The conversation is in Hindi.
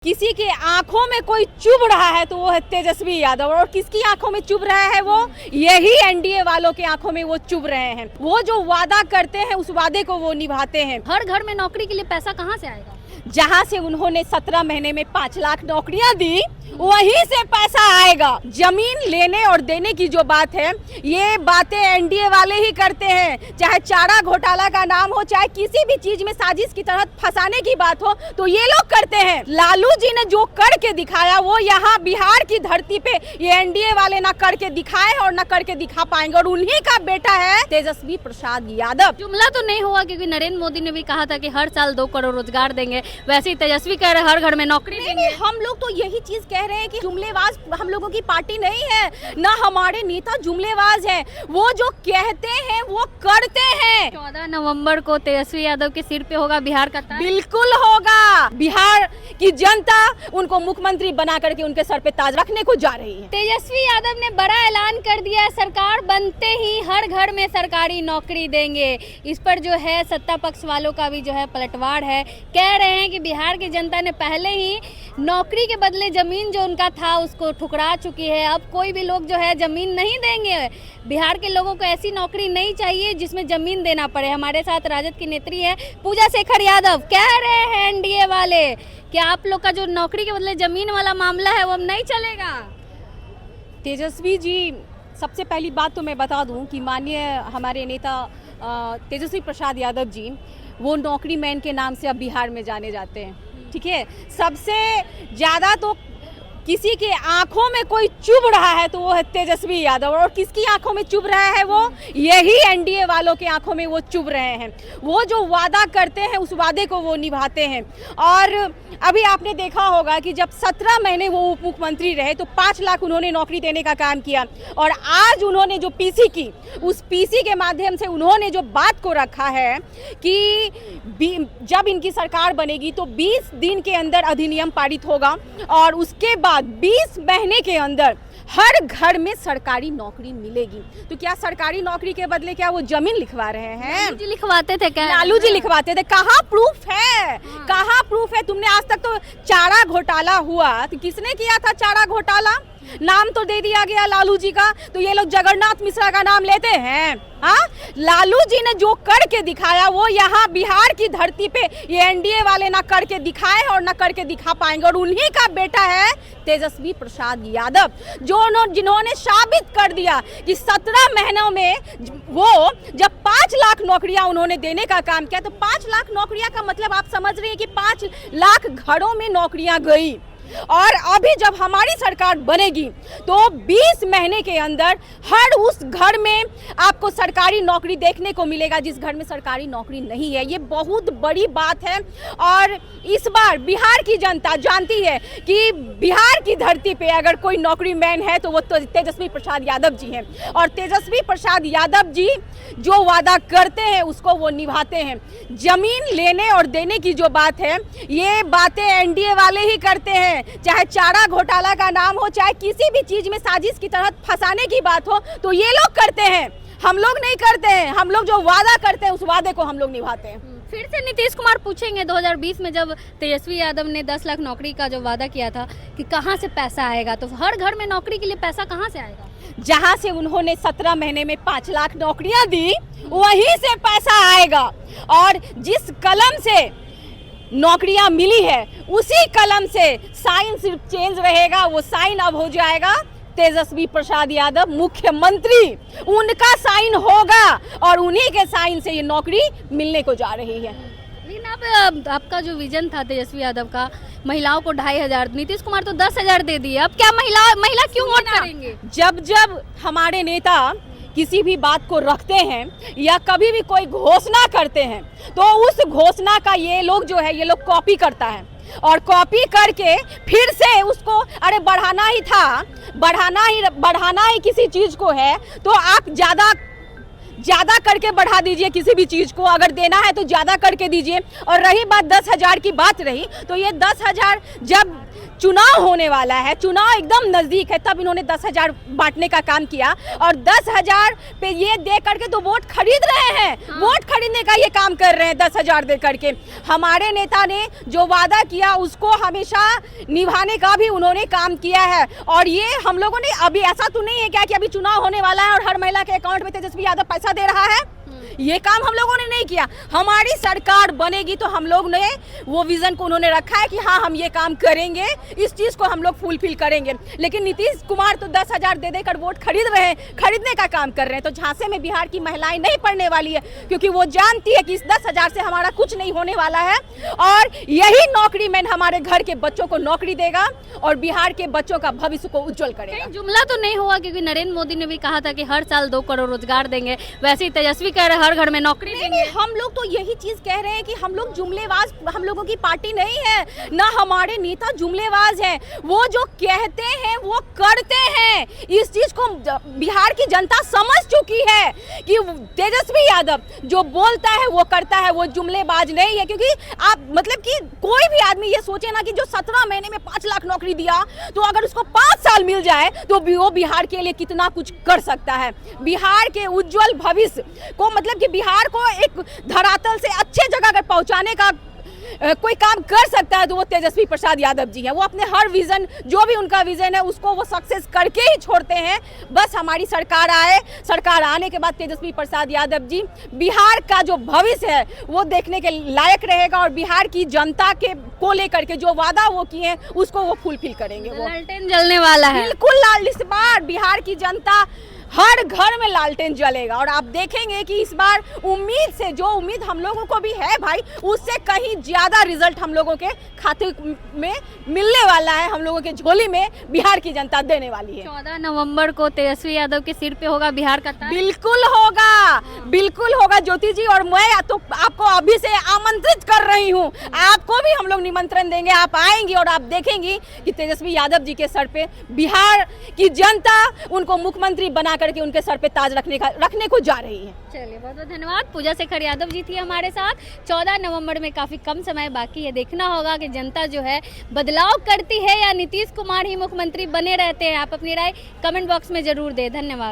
किसी के आंखों में कोई चुभ रहा है तो वो है तेजस्वी यादव, और किसकी आंखों में चुभ रहा है वो यही एनडीए वालों के आंखों में वो चुभ रहे हैं। वो जो वादा करते हैं उस वादे को वो निभाते हैं। हर घर में नौकरी के लिए पैसा कहाँ से आएगा? जहां से उन्होंने 17 महीने में 5 लाख नौकरियां दी वहीं से पैसा आएगा। जमीन लेने और देने की जो बात है ये बातें एनडीए वाले ही करते हैं। चाहे चारा घोटाला का नाम हो, चाहे किसी भी चीज में साजिश की तरह फंसाने की बात हो, तो ये लोग करते हैं। लालू जी ने जो करके दिखाया वो यहाँ बिहार की धरती पे ये एनडीए वाले ना करके दिखाए और ना करके दिखा पाएंगे, और उन्हीं का बेटा है तेजस्वी प्रसाद यादव। जुमला तो नहीं हुआ क्योंकि नरेंद्र मोदी ने भी कहा था कि हर साल 2 करोड़ रोजगार देंगे, वैसे ही तेजस्वी कह रहे हर घर में नौकरी देंगे। हम लोग तो यही चीज कह रहे हैं कि जुमलेबाज हम लोगों की पार्टी नहीं है, ना हमारे नेता जुमलेबाज हैं। वो जो कहते हैं वो करते हैं। 14 नवंबर को तेजस्वी यादव के सिर पे होगा बिहार का ताज। बिल्कुल होगा। बिहार की जनता उनको मुख्यमंत्री बना करके उनके सर पे ताज रखने को जा रही है। तेजस्वी यादव ने बड़ा ऐलान कर दिया, सरकार बनते ही हर घर में सरकारी नौकरी देंगे। इस पर जो है सत्ता पक्ष वालों का भी जो है पलटवार है। कह रहे हैं कि बिहार की जनता ने पहले ही नौकरी के बदले जमीन जो उनका था उसको ठुकरा चुकी है। अब कोई भी लोग जो है जमीन नहीं देंगे। बिहार के लोगों को ऐसी नौकरी नहीं चाहिए जिसमें जमीन देना पड़े। हमारे साथ राजद की नेत्री है पूजा शेखर यादव। कह रहे हैं एनडीए वाले कि आप लोग का जो नौकरी के बदले जमीन वाला मामला है वो अब नहीं चलेगा। तेजस्वी जी, सबसे पहली बात तो मैं बता दूं कि माननीय हमारे नेता तेजस्वी प्रसाद यादव जी वो नौकरी मैन के नाम से अब बिहार में जाने जाते हैं। ठीक है, सबसे ज़्यादा तो किसी के आंखों में कोई चुभ रहा है तो वो है तेजस्वी यादव, और किसकी आंखों में चुभ रहा है वो यही एनडीए वालों के आंखों में वो चुभ रहे हैं। वो जो वादा करते हैं उस वादे को वो निभाते हैं। और अभी आपने देखा होगा कि जब 17 महीने वो उप मुख्यमंत्री रहे तो 5 लाख उन्होंने नौकरी देने का काम किया, और आज उन्होंने जो पीसी की उस पीसी के माध्यम से उन्होंने जो बात को रखा है कि जब इनकी सरकार बनेगी तो 20 दिन के अंदर अधिनियम पारित होगा, और उसके बाद 20 महीने के अंदर हर घर में सरकारी नौकरी मिलेगी। तो क्या सरकारी नौकरी के बदले क्या वो जमीन लिखवा रहे हैं? लालू जी लिखवाते थे क्या? लालू जी लिखवाते थे। कहाँ प्रूफ है? कहाँ प्रूफ है? तुमने आज तक तो चारा घोटाला हुआ तो किसने किया था चारा घोटाला? नाम तो दे दिया गया लालू जी का, तो ये लोग जगन्नाथ मिश्रा का नाम लेते हैं। हाँ, लालू जी ने जो करके दिखाया वो यहाँ बिहार की धरती पे ये एनडीए वाले ना करके दिखाए और ना करके दिखा पाएंगे, और उन्हीं का बेटा है तेजस्वी प्रसाद यादव, जिन्होंने साबित कर दिया कि 17 महीनों में वो जब 5 लाख नौकरियां उन्होंने देने का काम किया, तो 5 लाख नौकरियां का मतलब आप समझ रहे हैं कि 5 लाख घरों में नौकरियां गई। और अभी जब हमारी सरकार बनेगी तो 20 महीने के अंदर हर उस घर में आपको सरकारी नौकरी देखने को मिलेगा जिस घर में सरकारी नौकरी नहीं है। ये बहुत बड़ी बात है, और इस बार बिहार की जनता जानती है कि बिहार की धरती पे अगर कोई नौकरी मैन है तो वो तो तेजस्वी प्रसाद यादव जी हैं, और तेजस्वी प्रसाद यादव जी जो वादा करते हैं उसको वो निभाते हैं। जमीन लेने और देने की जो बात है ये बातें एनडीए वाले ही करते हैं। चाहे चारा घोटाला का नाम हो, चाहे किसी भी चीज में साजिश की तरह फंसाने की बात हो, तो ये लोग करते हैं। हम लोग नहीं करते हैं। हम लोग जो वादा करते हैं उस वादे को हम लोग निभाते हैं। फिर से नीतीश कुमार पूछेंगे 2020 में जब तेजस्वी यादव ने 10 लाख नौकरी का जो वादा किया था कि कहाँ से पैसा आएगा, तो हर घर में नौकरी के लिए पैसा कहाँ से आएगा? जहां से उन्होंने 17 महीने में 5 लाख नौकरियां दी वहीं से पैसा आएगा, और जिस कलम से नौकरियां मिली है उसी कलम से साइन सिर्फ चेंज रहेगा। वो साइन अब हो जाएगा तेजस्वी प्रसाद यादव मुख्यमंत्री, उनका साइन होगा, और उन्हीं के साइन से ये नौकरी मिलने को जा रही है। लेकिन आपका जो विजन था तेजस्वी यादव का, महिलाओं को 2500, नीतीश कुमार तो 10,000 दे दिए। अब क्या महिला क्यों वोट करेंगे? जब हमारे नेता किसी भी बात को रखते हैं या कभी भी कोई घोषणा करते हैं तो उस घोषणा का ये लोग जो है ये लोग कॉपी करता है, और कॉपी करके फिर से उसको अरे बढ़ाना ही था, बढ़ाना ही किसी चीज को है तो आप ज्यादा करके बढ़ा दीजिए किसी भी चीज को, अगर देना है तो ज्यादा करके दीजिए। और रही बात 10,000 की बात रही, तो ये 10,000 जब चुनाव होने वाला है, चुनाव एकदम नजदीक है, तब इन्होंने 10,000 बांटने का काम किया। और 10,000 पे ये दे करके तो वोट खरीद रहे हैं, वोट खरीदने का ये काम कर रहे हैं 10,000 दे करके। हमारे नेता ने जो वादा किया उसको हमेशा निभाने का भी उन्होंने काम किया है। और ये हम लोगों ने अभी, ऐसा तो नहीं है क्या कि अभी चुनाव होने वाला है और हर महिला के अकाउंट में तेजस्वी यादव पैसा दे रहा है, ये काम हम लोगों ने नहीं किया। हमारी सरकार बनेगी तो हम लोग ने वो विजन को उन्होंने रखा है कि हाँ हम ये काम करेंगे, इस चीज को हम लोग फुलफिल करेंगे। लेकिन नीतीश कुमार तो 10,000 दे देकर वोट खरीद रहे हैं, खरीदने का काम कर रहे हैं। तो झांसे में बिहार की महिलाएं नहीं पड़ने वाली है, क्योंकि वो जानती है कि इस 10,000 से हमारा कुछ नहीं होने वाला है। और यही नौकरी मैन हमारे घर के बच्चों को नौकरी देगा और बिहार के बच्चों का भविष्य को उज्जवल करेगा। जुमला तो नहीं हुआ, क्योंकि नरेंद्र मोदी ने भी कहा था कि हर साल 2 करोड़ रोजगार देंगे, वैसे ही तेजस्वी कह रहे हर घर में नौकरी देंगे। हम लोग तो यही चीज कह रहे हैं कि हम लोग जुमलेबाज, हम लोगों की पार्टी नहीं है, ना हमारे नेता जुमलेबाज हैं। वो जो कहते हैं वो करते हैं। इस चीज को बिहार की जनता समझ चुकी है कि तेजस्वी यादव जो बोलता है वो करता है, वो जुमलेबाज नहीं है। क्योंकि आप मतलब कि कोई भी आदमी ये सोचे ना कि जो 17 महीने में 5 लाख नौकरी दिया, तो अगर उसको 5 साल मिल जाए तो वो बिहार के लिए कितना कुछ कर सकता है। बिहार के उज्जवल भविष्य को, मतलब कि बिहार को एक धरातल से अच्छे जगह अगर पहुंचाने का कोई काम कर सकता है तो वो तेजस्वी प्रसाद यादव जी हैं। वो अपने हर विजन, जो भी उनका विजन है, उसको वो सक्सेस करके ही छोड़ते हैं। बस हमारी सरकार आए, सरकार आने के बाद तेजस्वी प्रसाद यादव जी बिहार का जो भविष्य है वो देखने के लायक रहेगा। और बिहार की जनता के को लेकर के जो वादा वो किए हैं उसको वो फुलफिल करेंगे। वो लालटेन जलने वाला है, बिल्कुल। इस बार बिहार की जनता हर घर में लालटेन जलेगा। और आप देखेंगे कि इस बार उम्मीद से, जो उम्मीद हम लोगों को भी है भाई, उससे कहीं ज्यादा रिजल्ट हम लोगों के खाते में मिलने वाला है, हम लोगों के झोली में बिहार की जनता देने वाली है। 14 नवंबर को तेजस्वी यादव के सिर पे होगा बिहार का ताज। बिल्कुल होगा, बिल्कुल होगा ज्योति जी। और मैं तो आपको अभी से आमंत्रित कर रही हूँ, आपको भी हम लोग निमंत्रण देंगे। आप आएंगी और आप देखेंगी कि तेजस्वी यादव जी के सर पे बिहार की जनता उनको मुख्यमंत्री बना करके उनके सर पे ताज रखने को जा रही है। चलिए, बहुत बहुत धन्यवाद। पूजा शेखर यादव जी थी हमारे साथ। 14 नवंबर में काफी कम समय बाकी है, देखना होगा कि जनता जो है बदलाव करती है या नीतीश कुमार ही मुख्यमंत्री बने रहते हैं। आप अपनी राय कमेंट बॉक्स में जरूर दें। धन्यवाद।